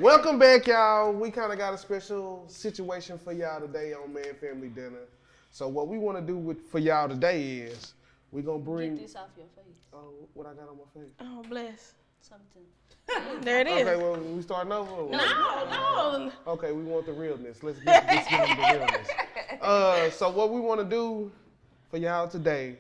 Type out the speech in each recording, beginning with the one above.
Welcome back, y'all. We kind of got a special situation for y'all today on Mann Family Dinner. So what we want to do for y'all today is we're going to bring... Get this off your face. Oh, what I got on my face? Oh, bless. Something. There it is. Okay, well, we starting over? No. Okay, we want the realness. Let's get into the realness. So what we want to do for y'all today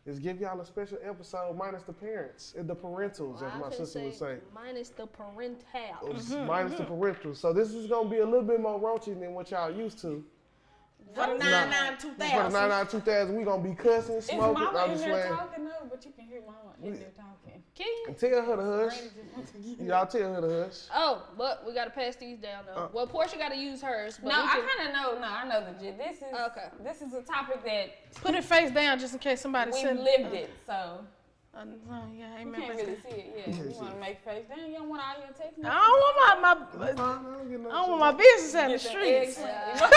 is give y'all a special episode minus the parents, the parentals, as my sister would say. Minus the parentals. Minus the parentals. So this is going to be a little bit more raunchy than what y'all used to. For the 99-2000. For the 99-2000, we going to be cussing, smoking. Is Mama in there talking though? But you can hear Mama in there talking. Can you? Tell her to hush. Y'all tell her to hush. Oh, but we got to pass these down though. Well, Portia got to use hers. But I kind of know. No, I know the gist. This is a topic that Put it face down just in case somebody we've said. lived it, so. Yeah, I You remember. can't really see it. Yeah, you want to make face down. You don't want all your text I messages. don't want my business out in the Get the streets. eggs.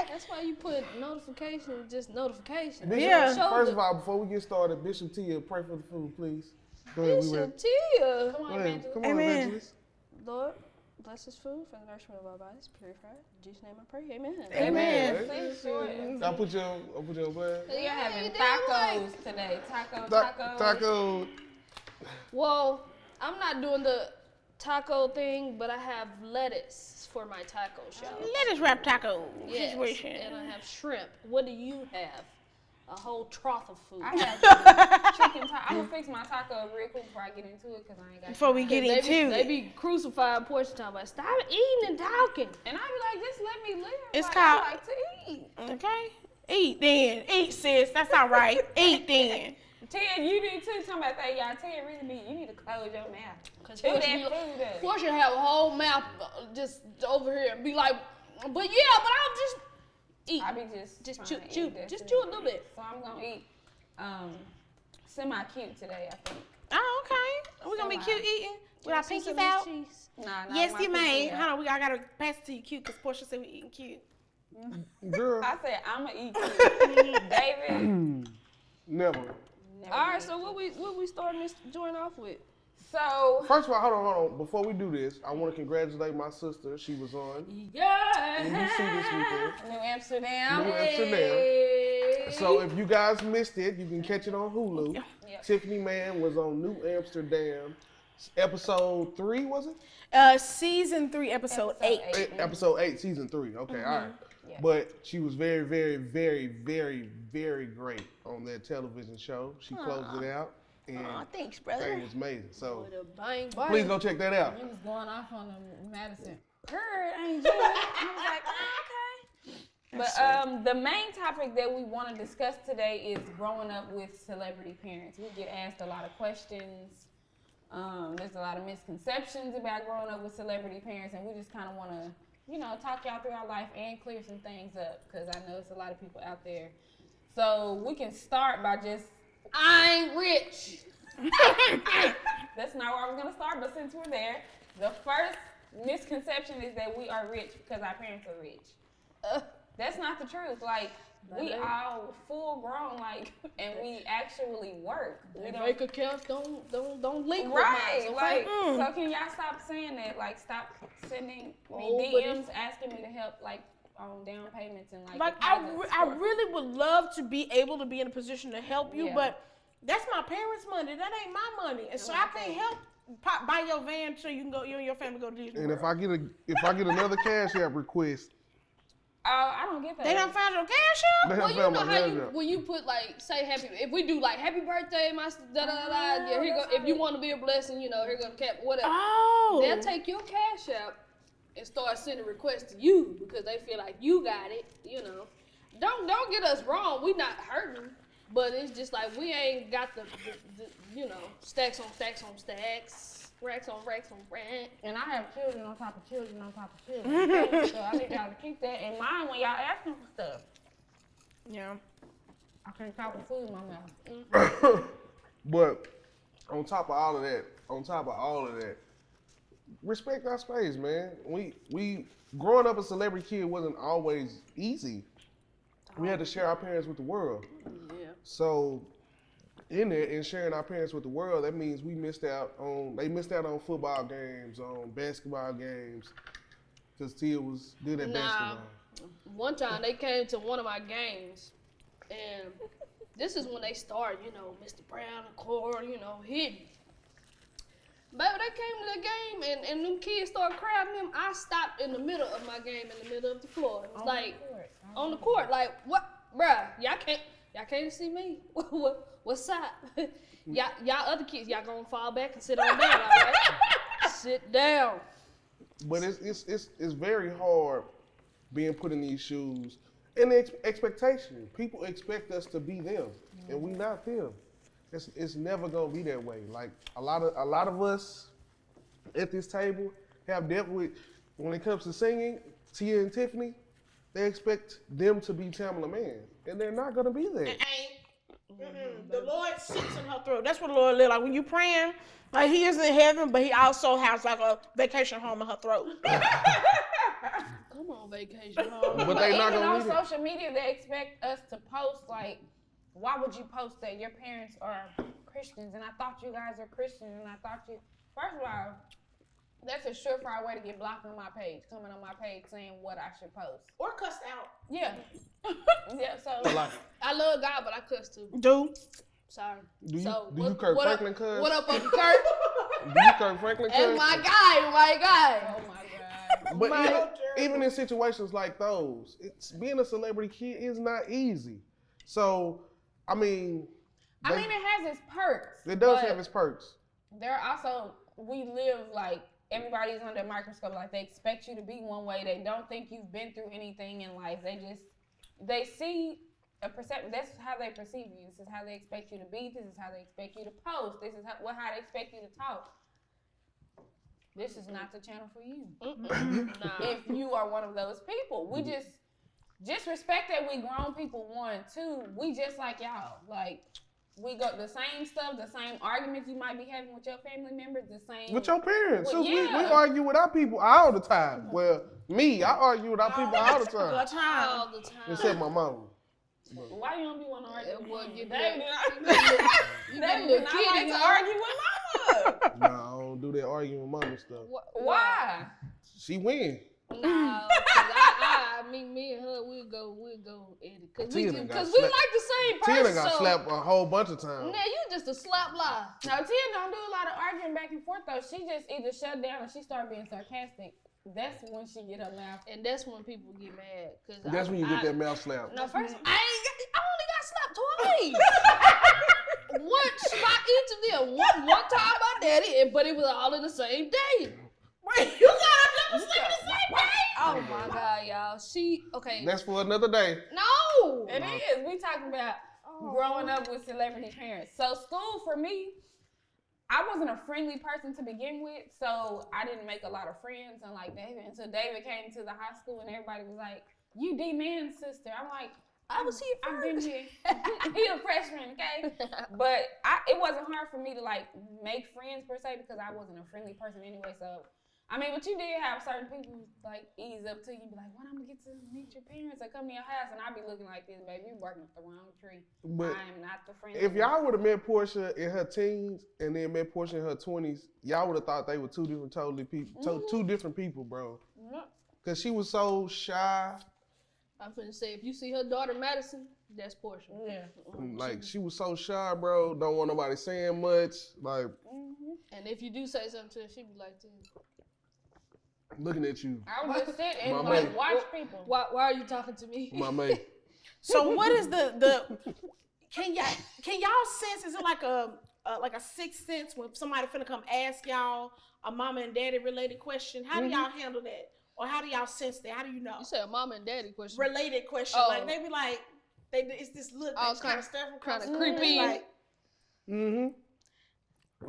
that's why you put notification, just notification. Bishop, Yeah. First of all, before we get started, Bishop Tia, pray for the food, please. Go ahead, we ready. Bishop Tia. Come on, Go ahead. Evangelist. Come on, Amen. Evangelist. Lord, bless this food for the nourishment of our bodies, purified. In Jesus' name I pray. Amen. Amen. Please, short. I'll put your glass. So you're having you damn tacos today. Tacos. Taco. Well, I'm not doing the taco thing, but I have lettuce for my taco shell. Lettuce wrap taco Yes, situation. and I have shrimp. What do you have? A whole trough of food. I have chicken taco. I'm gonna fix my taco real quick before I get into it because I ain't got. Before we get into They it. be crucified Portia time, but stop eating and talking. And I be like, just let me live. It's like, called- I like to eat. Okay. Eat then. Eat, sis. That's all right. Eat then. Ted, you need to talk about that, y'all. Ted really be. You need to close your mouth. Cause Chew that food up. Portia have a whole mouth just over here and be like, but yeah, but I'll just eat. I be just chew, trying to chew, eat that just shit. chew a little bit. So I'm gonna eat semi-cute today, I think. Oh, okay. We're going to be cute eating with our Some pinkies out. cheese. Nah, Yes, my you may. pinky out. Hold on. I got to pass it to you cute because Portia said we eating cute. Girl. I said I'm gonna eat cute. David. Never. never All right, eat. so what we starting this joint off with? So First of all, hold on. Before we do this, I want to congratulate my sister. She was on Yeah. NBC this weekend. New Amsterdam. New Amsterdam. So if you guys missed it, you can catch it on Hulu. Yep. Tiffany Mann was on New Amsterdam. Episode 3, was it? Season 3, episode 8. Episode 8, season 3. Okay, all right. Yeah. But she was very, very, very, very, very great on that television show. She closed it out, and Aw, thanks, it brother. was amazing. So With a bang bang. please go check that out. You was going off on the Madison. Heard, ain't you? I was like, oh, okay. But the main topic that we want to discuss today is growing up with celebrity parents. We get asked a lot of questions. There's a lot of misconceptions about growing up with celebrity parents, and we just kind of want to, talk y'all through our life and clear some things up because I know it's a lot of people out there. So we can start by just, I ain't rich. that's not where I was going to start, but since we're there, the first misconception is that we are rich because our parents are rich. That's not the truth. Like, we all full grown, like, and we actually work. We don't, Bank accounts don't link right, with mine. like, so can y'all stop saying that? Like, stop sending me DMs asking me to help, like, on down payments and, Like, I really would love to be able to be in a position to help you, Yeah. but that's my parents' money. That ain't my money. And so I can't help buy your van so you can go, you and your family go to Disney And World. if I get another Cash App request, I don't get that. They don't find your cash they out? have Well, you found know my how Cash App. when you put like say if we do like happy birthday, my da da da da. Yeah, here go. If you want to be a blessing, here go the cap, whatever. Oh. They'll take your cash out and start sending requests to you because they feel like you got it. Don't get us wrong. We not hurting, but it's just like we ain't got the stacks on stacks on stacks. Racks on racks on racks. And I have children on top of children on top of children. So I need y'all to keep that in mind when y'all asking for stuff. Yeah. I can't talk with food in my mouth. But on top of all of that, respect our space, man. We growing up a celebrity kid wasn't always easy. We had to share our parents with the world. Yeah. So in there and sharing our parents with the world, that means they missed out on football games, on basketball games, because Tia did that basketball. One time they came to one of my games, and this is when they started, Mr. Brown and Cord, hitting. But when they came to the game and them kids started crowding them, I stopped in the middle of my game, in the middle of the floor. It was on the court, like, what, bruh, y'all can't see me. What's up? y'all other kids, y'all gonna fall back and sit on down, all right? Sit down. But it's very hard being put in these shoes. And the expectation. People expect us to be them, and we not them. It's never gonna be that way. Like a lot of us at this table have dealt with, when it comes to singing, Tia and Tiffany, they expect them to be Tamela Mann, and they're not gonna be there. The Lord sits in her throat. That's what the Lord lives like. When you praying, like He is in heaven, but He also has like a vacation home in her throat. Come on, vacation home. But they not even gonna on be social media, they expect us to post like, why would you post that your parents are Christians and I thought you guys are Christians and I thought you, first of all, that's a surefire way to get blocked on my page, coming on my page saying what I should post. Or cussed out. Yeah. Yeah, so. I love God, but I cuss too. Do. Sorry. Do you Kirk Franklin cuss? What up, Uncle Kirk? Do you Kirk Franklin cuss? And my guy. Oh my God. But even in situations like those, being a celebrity kid is not easy. So, I mean, it has its perks. It does have its perks. There are also, we live like, everybody's under a microscope. Like, they expect you to be one way. They don't think you've been through anything in life. They see a perception. That's how they perceive you. This is how they expect you to be. This is how they expect you to post. This is how they expect you to talk. This is not the channel for you. Nah. If you are one of those people. We just respect that we grown people. 1, 2, we just like y'all. Like, we got the same stuff, the same arguments you might be having with your family members, the same. With your parents. Well, we argue with our people all the time. Well, I argue with our people all the time. All the time. Except my mama. Why you don't be want to argue with You David? David, I like to argue with mama. No, I don't do that arguing with mama stuff. Why? She win. No, cause me and her, we'll go at it. Cause we like the same person. Tina got slapped a whole bunch of times. Nah, you just a slap lie. No, Tia don't do a lot of arguing back and forth though. She just either shut down or she start being sarcastic. That's when she get her mouth. And that's when people get mad. Cause that's when you get that mouth slapped. No, first I only got slapped twice. Once by each of them. One time by daddy, but it was all in the same day. Wait, you got them sleep the same day? Oh my God, y'all. Okay. That's for another day. No. It is. We talking about growing up with celebrity parents. So school for me, I wasn't a friendly person to begin with, so I didn't make a lot of friends unlike David until David came to the high school and everybody was like, "You D-Man's sister." I'm like, I was here I've first. been here. He a freshman, okay? But it wasn't hard for me to like make friends per se because I wasn't a friendly person anyway. So, but you did have certain people like ease up to you and be like, when I'm gonna get to meet your parents or come to your house, and I'd be looking like this, baby, you barking up the wrong tree. But I am not the friend. if y'all would have met Portia in her teens and then met Portia in her 20s, y'all would have thought they were two different people, bro. Cause she was so shy. I'm finna say, if you see her daughter Madison, that's Portia. Yeah. Like she was so shy, bro. Don't want nobody saying much. Like, and if you do say something to her, she be like, looking at you. I would just sit and My like man. watch people. why are you talking to me? My mate. So what is the can y'all sense, is it like a sixth sense when somebody finna come ask y'all a mama and daddy related question? How do y'all handle that? Or how do y'all sense that? How do you know? You said a mama and daddy question. Related question. Oh. Like they be like, it's this look Oh, that's kind of stuff. kinda creepy. Like, And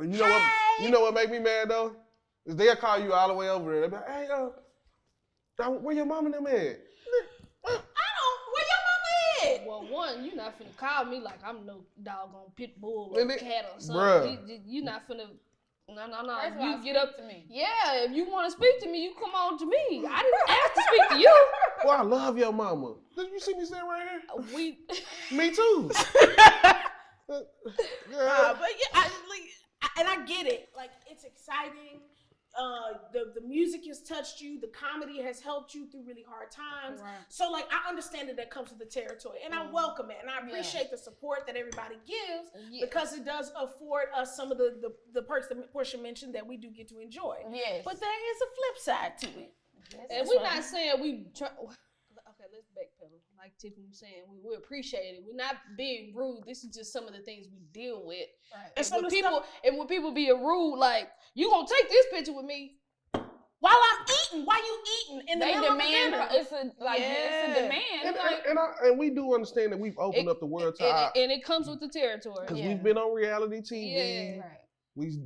you know what? You know what make me mad though? Is they'll call you all the way over there. They'll be like, hey, where your mom and them at? where your mama at? Well, one, you're not finna call me like I'm no doggone pit bull And or it- cat or something. bruh. You're not finna. No. First of all, You get up to me. Yeah, if you want to speak to me, you come on to me. I didn't ask to speak to you. Well, I love your mama. Did you see me standing right here? We Me too. Yeah. But yeah, and I get it. Like, it's exciting. The music has touched you. The comedy has helped you through really hard times. Right. So, like, I understand that comes with the territory, and I welcome it, and I appreciate the support that everybody gives because it does afford us some of the perks that Portia mentioned that we do get to enjoy. Yes. But there is a flip side to it. And we're not saying we try. Okay, let's backpedal. Like Tiffany was saying, we appreciate it. We're not being rude. This is just some of the things we deal with. Right. And when people be rude, like, you gonna take this picture with me while I'm eating? Why you eating in the They middle of the demand. dinner? It's a demand. And we do understand that we've opened up the world to our, and it comes with the territory. because we've been on reality TV. Yeah. Right.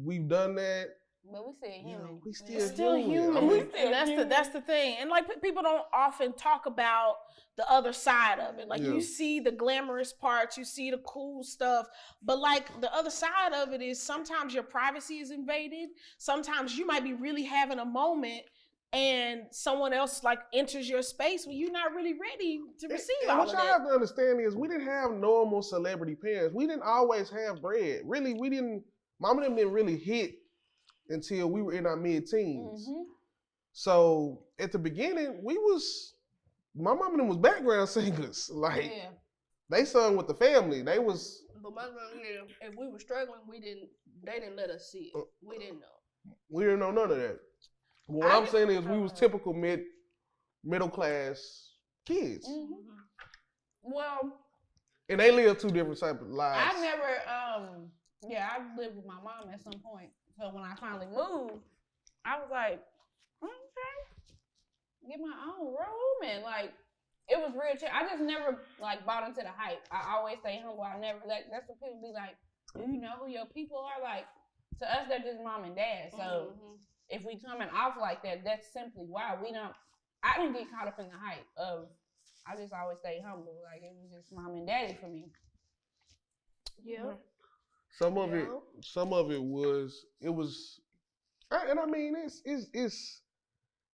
We've done that. But we still human. We Still human. I mean, And that's the thing. And like, people don't often talk about the other side of it. Like, you see the glamorous parts, you see the cool stuff, but like, the other side of it is sometimes your privacy is invaded. Sometimes you might be really having a moment and someone else like enters your space when you're not really ready to receive and all what of y'all that. have to understand is we didn't have normal celebrity parents. We didn't always have bread. Really, Mama and them didn't really hit until we were in our mid-teens. Mm-hmm. So at the beginning, my mom and them was background singers. Like, they sung with the family. They was. But my mom here, if we were struggling, they didn't let us see it. We didn't know. We didn't know none of that. What I'm saying is we was typical middle class kids. Mm-hmm. Well, and they lived two different type of lives. I never, I lived with my mom at some point. So when I finally moved, I was like, okay, get my own room, and like, it was real chill. I just never like bought into the hype. I always stay humble. I never that's what people be like, do you know who your people are? Like, to us, they're just mom and dad. So if we coming off like that, that's simply why I didn't get caught up in the hype of, I just always stay humble. Like, it was just mom and daddy for me. Yeah. Some of it was, and I mean,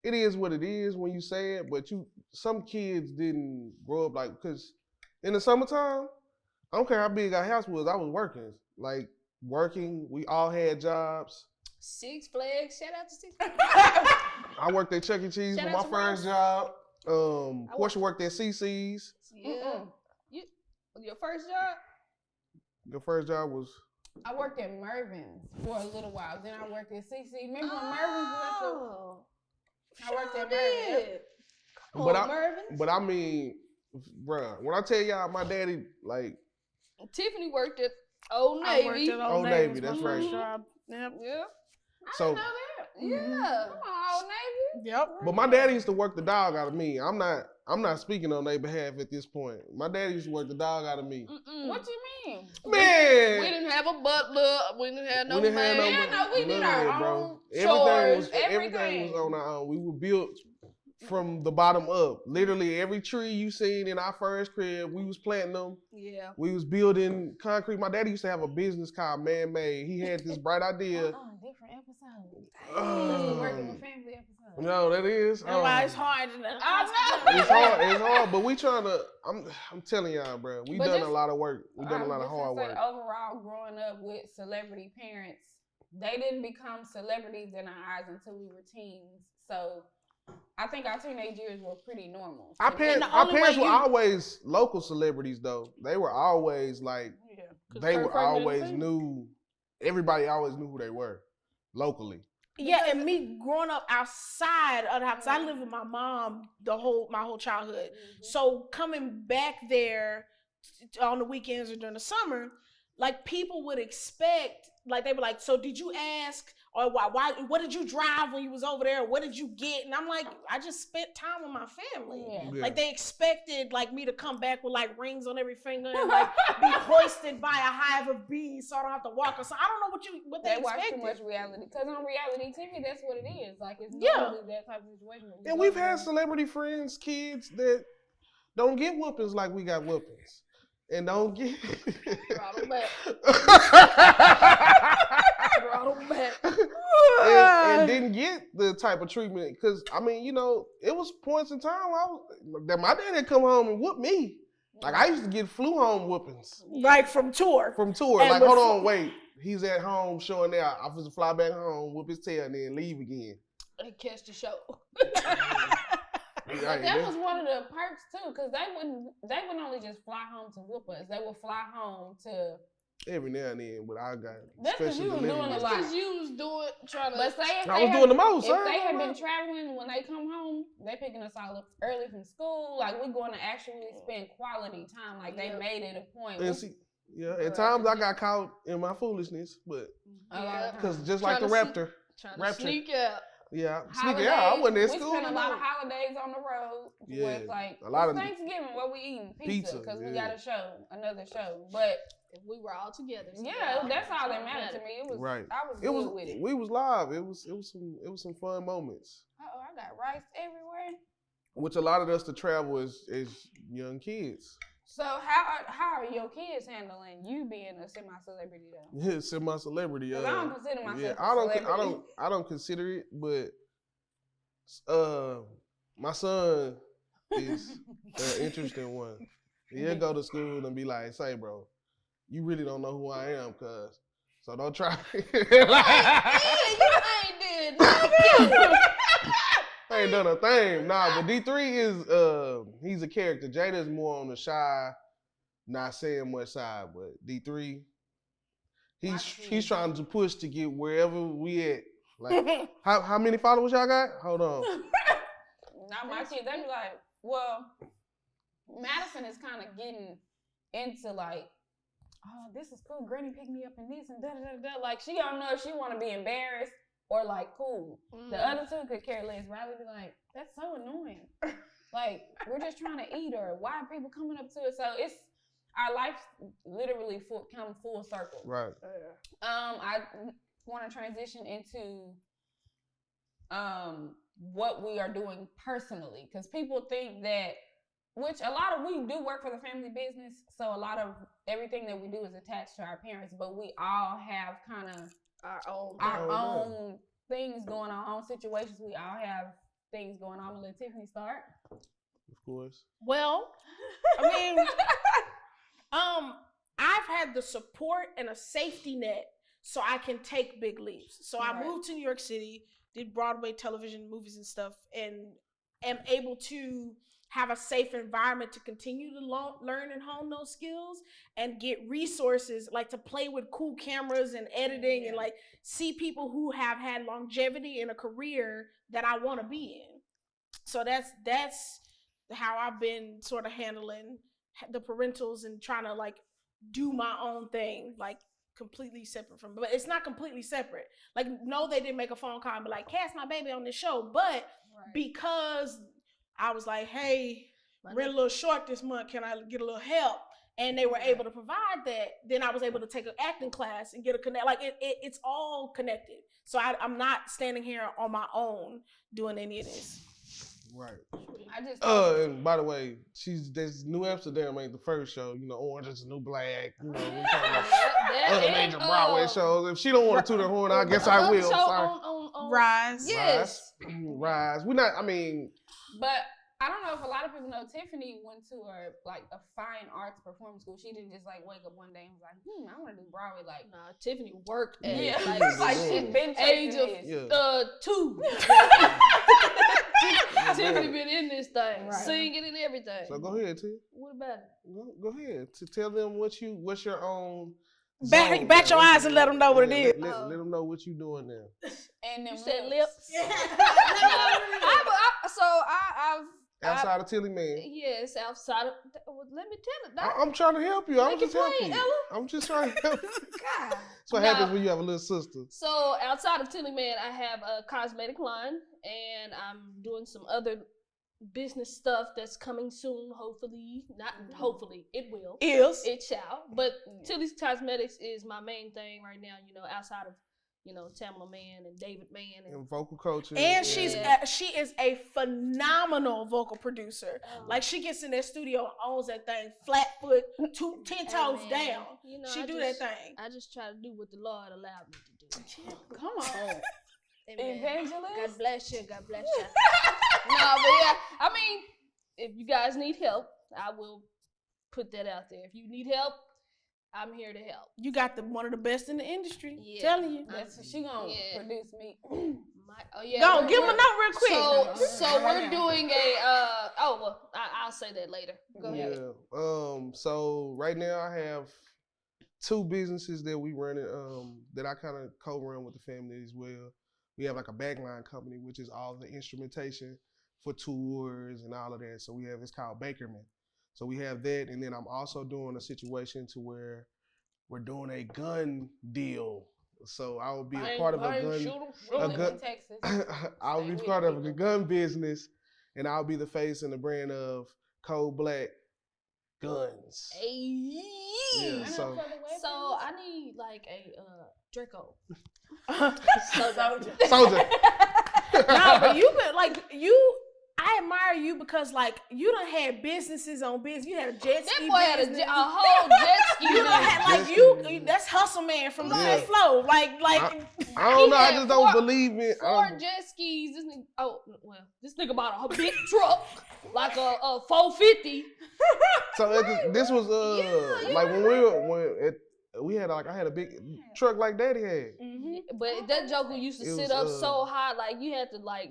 it is what it is when you say it, but some kids didn't grow up like, because in the summertime, I don't care how big our house was, I was working, we all had jobs. Six Flags, shout out to Six Flags. I worked at Chuck E. Cheese for my first job. Portia worked at CC's. Yeah. Your first job? Your first job was? I worked at Mervin's for a little while. Then I worked at CC. Remember when Mervin's was I worked at Mervin's. But I mean, bruh, when I tell y'all my daddy, like, Tiffany worked at Old Navy. I worked at Old Navy, that's right. Yep. Yeah. So, I didn't know that. Yeah. Come on, Old Navy. Yep. but my daddy used to work the dog out of me. I'm not speaking on their behalf at this point. My daddy used to work the dog out of me. What you mean? Man, We didn't have a butler. We didn't have no we man. didn't have Yeah, no, we did our none, own Everything chores, everything was on our own. We were built from the bottom up. Literally every tree you seen in our first crib, we was planting them. Yeah. We was building concrete. My daddy used to have a business called Man Made. He had this bright idea. Different episode. Working with family episode. No, that is. That's why it's hard. It's hard, but we trying to. I'm telling y'all, bro. We done a lot of work. We done a lot of hard work. Overall, growing up with celebrity parents, they didn't become celebrities in our eyes until we were teens. So I think our teenage years were pretty normal. Our parents were always local celebrities, though. They were always like, they were always knew. Everybody always knew who they were locally. Yeah, and me growing up outside of the house, I lived with my mom my whole childhood. So coming back there on the weekends or during the summer, like, people would expect, like, they were like, so did you ask, or why what did you drive when you was over there? What did you get? And I'm like, I just spent time with my family. Yeah. Like, they expected like me to come back with like rings on every finger and like be hoisted by a hive of bees so I don't have to walk or so. I don't know what they watch expected. too much reality, because on reality TV, that's what it is. Like, it's normally that type of situation. And we've had celebrity friends, kids that don't get whoopings like we got whoopings. And don't get Throttle back. Throttle back. and didn't get the type of treatment, because I mean, it was points in time that my dad had come home and whoop me, Like I used to get flew home whoopings Like from tour. from tour. And Like, with hold on, wait. He's at home showing out. I was to fly back home, whoop his tail, and then leave again. And catch the show. But that was one of the perks too, because they wouldn't only just fly home to whoop us. They would fly home to. Every now and then, but I got That's because especially you was the doing living a room. lot. Because you was doing, trying to. But say if I they was had- doing the most, If sir. they had been traveling when they come home, they picking us all up early from school. Like we're going to actually spend quality time. Like they made it a point. And see, at times I got caught in my foolishness, but because just like the raptor, Trying to rapture. sneak out. Yeah, sneaking out. I wasn't in We school. spent a no lot more. of holidays on the road. Yeah, With like a lot of Thanksgiving, what we eating pizza because we yeah. got a show, another show. But If we were all together. So yeah, that's all that mattered to me. It was Right. I was It good was with it. we was live. It was some fun moments. Uh-oh, I got rice everywhere. Which allowed us to travel as young kids. So how are your kids handling you being a semi-celebrity though? Semi-celebrity. 'Cause I don't consider myself Yeah, a celebrity. I don't consider it, but my son is an interesting one. He'll go to school and be like, "Say, bro, you really don't know who I am, cuz. So don't try." You ain't did nothing. I ain't done a thing. Nah, but D3 is he's a character. Jada's more on the shy, not saying much side, but D3, he's trying to push to get wherever we at. Like how many followers y'all got? Hold on. Not my kids. They be like, well, Madison is kind of getting into like, oh, this is cool. Granny picked me up in this and da da da da. Like she don't know if she want to be embarrassed or like cool. The other two could care less. Riley be like, that's so annoying. Like we're just trying to eat, or why are people coming up to us? So it's our life literally come full circle. Right. I want to transition into what we are doing personally, because people think that, which we do work for the family business, so a lot of everything that we do is attached to our parents, but we all have kind of our own things going on, our own situations. We all have things going on. I'm gonna let Tiffany start. Of course. Well, I mean, I've had the support and a safety net so I can take big leaps. So I moved to New York City, did Broadway television, movies and stuff, and am able to have a safe environment to continue to learn and hone those skills and get resources, like to play with cool cameras and editing and like see people who have had longevity in a career that I want to be in. So that's how I've been sort of handling the parentals and trying to like do my own thing, like completely separate from, but it's not completely separate. Like, no, they didn't make a phone call and be like, cast my baby on this show, but because I was like, hey, we're a little short this month, can I get a little help? And they were able to provide that. Then I was able to take an acting class and get a connect. Like it's all connected. So I'm not standing here on my own doing any of this. Right. I just And by the way, this New Amsterdam ain't the first show. You know, Orange is the New Black. You know, we're talking about other major Broadway shows. If she don't want to toot her horn, I guess I will. Sorry. On Rise. Yes. Rise. We're not. I mean, but I don't know if a lot of people know Tiffany went to a fine arts performance school. She didn't just like wake up one day and was like, I want to do Broadway. Like, nah, Tiffany worked at like she's been age chasing of this. 2. Tiffany been in this thing, singing and everything. So go ahead, T. What about it? Go ahead to tell them what's your own. Back your eyes and let them know what it is. Let them know what you doing now. And them You said lips. I've Outside of Tilly Man. yes, outside of. Let me tell it. I'm trying to help you. I'm Make just it plain, helping you. Ella. I'm just trying to help you. God. That's what happens when you have a little sister. So outside of Tilly Man, I have a cosmetic line, and I'm doing some other business stuff that's coming soon. Hopefully, not hopefully, it will. It shall. But Tilly's Cosmetics is my main thing right now. You know, outside of Tamela Mann and David Mann and vocal coaching. And she is a phenomenal vocal producer. Like she gets in that studio and owns that thing, flat foot, 10 toes down. She do that thing. I just try to do what the Lord allowed me to do. Come on. Amen. Evangelist. God bless you. God bless you. No, but yeah, I mean, if you guys need help, I will put that out there. If you need help, I'm here to help. You got one of the best in the industry. Yeah. Telling you. That's she gonna produce me. Go give him a note real quick. So we're doing a. I'll say that later. Go ahead. Yeah. So right now I have 2 businesses that we run that I kind of co-run with the family as well. We have like a backline company, which is all the instrumentation for tours and all of that. So it's called Bakerman. So we have that, and then I'm also doing a situation to where we're doing a gun deal. So I will be a part of a gun. Texas. I will be part of a gun business, and I'll be the face and the brand of Cold Black Guns. Hey. Yeah, so I need like a Draco. Soldier. No, but you been like you. I admire you because like you done had businesses on business. You had a jet ski. That boy had business. a whole jet ski. You done had like you. That's hustle man from the fifth floor. Like I don't know. I just don't believe it. 4 jet skis. This nigga bought a big truck, like a 450. So this was like when we had I had a big truck like Daddy had. Mm-hmm. But that joker used to sit up so high, like you had to like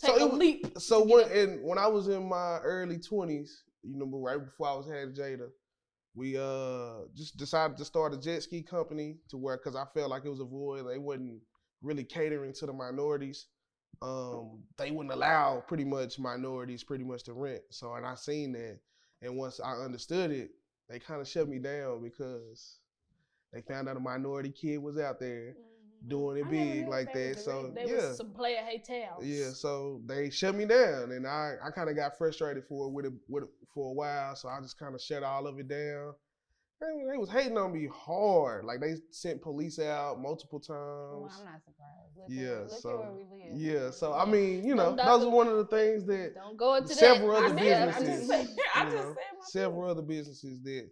take a leap. So when I was in my early 20s, right before I was had Jada, we just decided to start a jet ski company because I felt like it was a void. They wasn't really catering to the minorities. They wouldn't allow pretty much minorities to rent. So, and I seen that. And once I understood it, they kind of shut me down because they found out a minority kid was out there doing it big like that. So there was some player hotels. Yeah, so they shut me down, and I kind of got frustrated with it for a while. So I just kind of shut all of it down. They was hating on me hard. Like they sent police out multiple times. Well, I'm not surprised. Look where we live. Yeah, so I mean, those are one of the things that don't go into several that. other businesses. Several other businesses that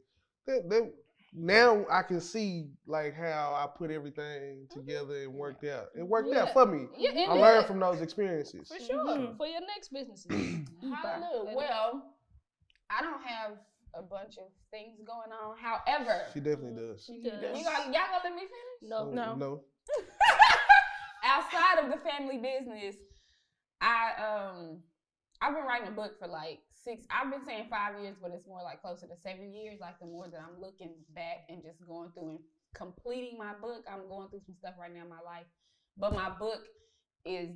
now I can see like how I put everything together and worked out. It worked out for me. Yeah, I learned from those experiences. For sure. For your next businesses. Hallelujah. Well, I don't have a bunch of things going on. However, she definitely does. Y'all gonna let me finish? No. Outside of the family business, I've been writing a book for like 6. I've been saying 5 years, but it's more like closer to 7 years. Like the more that I'm looking back and just going through and completing my book, I'm going through some stuff right now in my life. But my book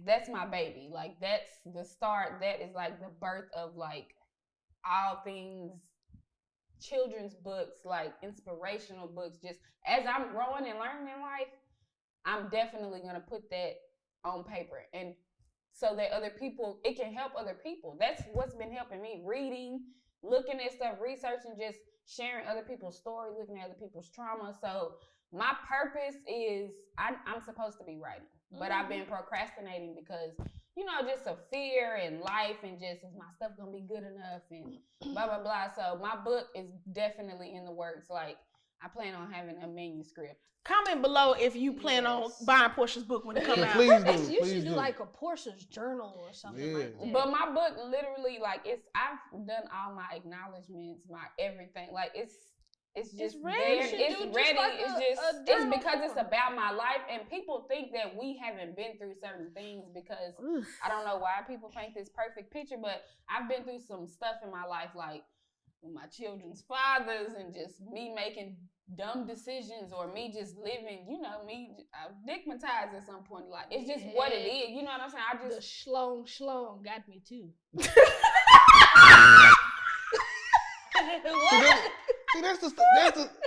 that's my baby. Like that's the start. That is like the birth of like all things children's books, like inspirational books. Just as I'm growing and learning in life, I'm definitely gonna put that on paper, and so that it can help other people. That's what's been helping me: reading, looking at stuff, researching, just sharing other people's stories, looking at other people's trauma. So my purpose is I'm supposed to be writing, but I've been procrastinating because just a fear in life and just is my stuff gonna be good enough and blah blah blah. So my book is definitely in the works. Like I plan on having a manuscript. Comment below if you plan on buying Portia's book when it comes out. Please do. You should do like a Portia's journal or something like that. But my book literally I've done all my acknowledgments, my everything. Like it's just ready. there. It's ready. Like it's because it's about my life, and people think that we haven't been through certain things because I don't know why people paint this perfect picture, but I've been through some stuff in my life, like with my children's fathers and just me making dumb decisions or me just living, I stigmatized at some point. Like it's just what it is. You know what I'm saying? The schlong got me too. See, that's the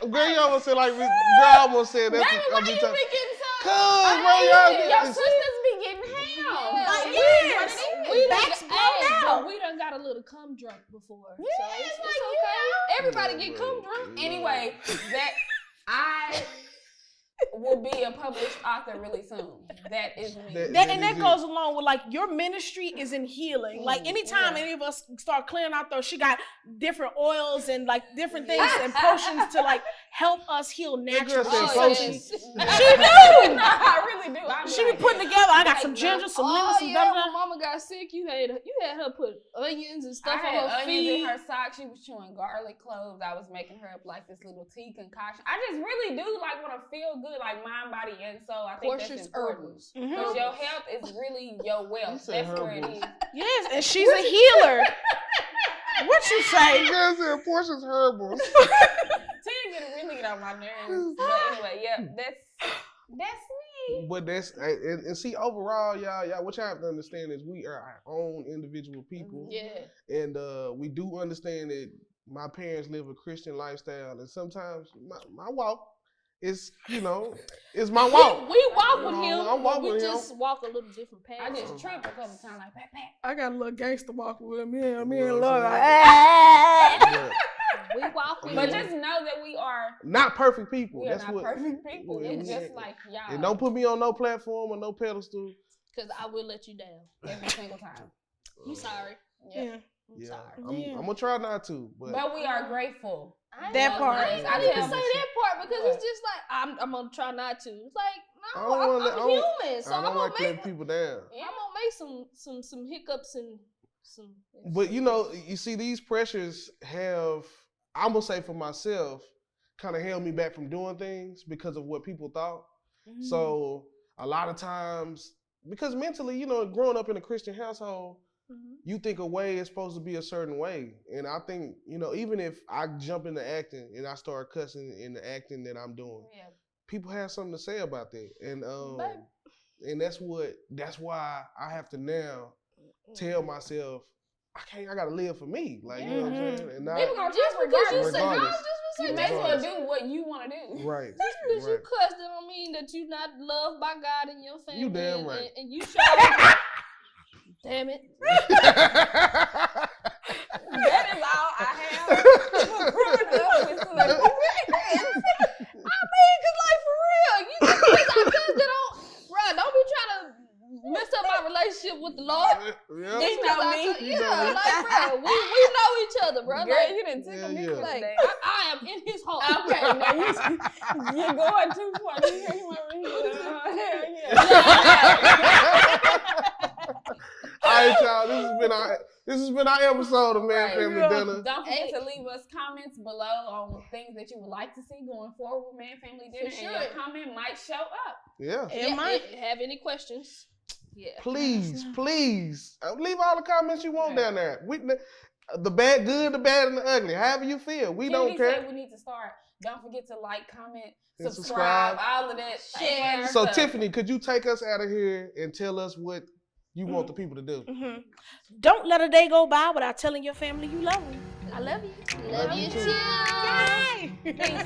girl. You almost said like girl almost said that's. Baby, why you be getting so? Your sisters be getting ham. We done got a little cum drunk before. Yeah, so it's okay. Everybody get cum drunk. Anyway, will be a published author really soon. That is me. That goes along with like your ministry is in healing. Like anytime any of us start clearing out those, she got different oils and like different things and potions to like help us heal naturally. Yes. She do. I really do. She be putting together. I got some ginger, some lemon, some when da-da-da. mama got sick, you had her put onions and stuff I on had her onions feet. in her socks. She was chewing garlic cloves. I was making her up like this little tea concoction. I just really do like want to feel good, like mind, body, and soul. I think Portions, that's important. herbals. Because your health is really your wealth. That's where it is. Yes, and she's a healer. What you say? You guys said portions herbals. Tea really get on my nerves. But anyway, yeah, that's me. But that's and see overall, y'all, what y'all have to understand is we are our own individual people. Yeah. And we do understand that my parents live a Christian lifestyle, and sometimes my walk is, is my walk. We walk with him. I walk we with him. just walk a little different path. I just trip a couple times like pat. I got a little gangster walk with me and Well, Lord. Yeah. We walk with But him. just know that we are Not perfect people. we are That's not what. perfect people. Yeah, It's yeah. just like y'all. And don't put me on no platform or no pedestal. Because I will let you down. every single time. I'm sorry. Yeah. I'm Yeah, sorry. I'm gonna try not to, but But we are grateful. That part. I didn't even say that part because it's just like I'm gonna try not to. It's like I no, don't wanna- I'm human, so I I'm don't gonna like letting make people down. I'm gonna make some hiccups and some. But you see, these pressures have, I'm gonna say for myself, kind of held me back from doing things because of what people thought. So a lot of times, because mentally, growing up in a Christian household, you think a way is supposed to be a certain way. And I think, even if I jump into acting and I start cussing in the acting that I'm doing, people have something to say about that. And that's why I have to now tell myself, I gotta live for me. Like, you know what I'm saying? And not, People gonna just because you say no, Regardless. just You say may as well that. do what you want to do. right. Just because you right. cuss, that don't mean that you're not loved by God and your family. You damn right. And you show. Damn it. That is all I have for growing up with celebrity parents. I mean, cause like for real, you just because I cuss that don't be trying to mess up my relationship with the Lord. Yeah. You know me. Yeah, like bro, we know each other, bro. Girl, Like, you didn't take a Yeah, picture like today. I am in His heart. Okay, now you're going too far. You hear him over here? Hell yeah. All right, y'all. This has been our episode of Man Right. Family Dinner. Don't forget to leave us comments below on things that you would like to see going forward with Man Family Dinner. For And your sure. comment might show up. Yeah. Have any questions? Yeah. Please, leave all the comments you want down there. The bad, good, the bad, and the ugly. However you feel, we don't Kennedy care. said we need to start. Don't forget to like, comment, And subscribe, subscribe. all of that. Share. So stuff. Tiffany, could you take us out of here and tell us what you want the people to do? Don't let a day go by without telling your family you love them. I love you. Love you too. Yay. Peace.